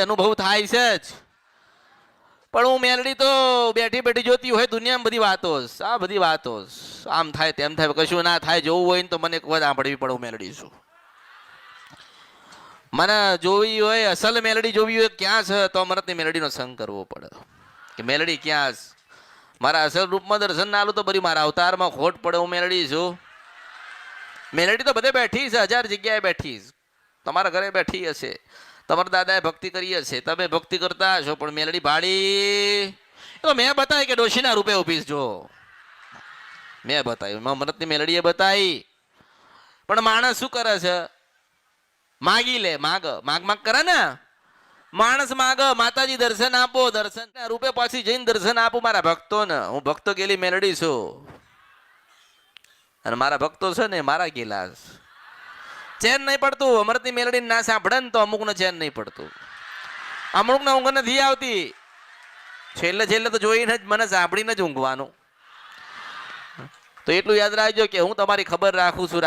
અનુભવ થાય છે જ, પણ હું મેલડી તો બેઠી બેઠી જોતી હોય દુનિયામાં બધી વાતો આ બધી વાતો આમ થાય તેમ થાય, કશું ના થાય. જોવું હોય ને તો મને એક વાત સાંભળવી પડે. હું મેલડી છું, મને જોવી હોય અસલ મેલડી જોવી હોય ક્યાં છે તો અમરતની મેલડીનો સંગ કરવો પડે કે મેલડી ક્યાં છે. મારા અસલ રૂપમાં દર્શન ના આલું તો બધી મારા અવતારમાં ખોટ પડે. હું મેલડી છું. મેલડી તો બધે બેઠી છે, 1000 જગ્યાએ બેઠી છે. તમારા ઘરે બેઠી હશે, તમારા દાદાએ ભક્તિ કરી હશે, તમે ભક્તિ કરતા હશો, પણ મેલડી ભાડી તો મેં બતાવી કે ડોશીના રૂપે ઊભી જો મેં બતાવ્યું. અમરતની મેલડીએ બતાવી. પણ માણસ શું કરે છે? માગી લે, માગ કરે ને માણસ. માગ માતાજી દર્શન આપો, દર્શન રૂપે પાછી જઈને દર્શન આપો મારા ભક્તોને. હું ભક્તો ગેલી મેલડી છું અને મારા ભક્તો છે ને મારા ગેલા. ચેન નહીં પડતું. અમરતની મેલડી ના સાંભળે ને તો અમુકને ચેન નહીં પડતું, અમુકને ઊંઘ નથી આવતી. છેલ્લે છેલ્લે તો જોઈને જ મને સાંભળીને જ ઊંઘવાનું. તો એટલું યાદ રાખજો કે હું તમારી ખબર રાખું છું.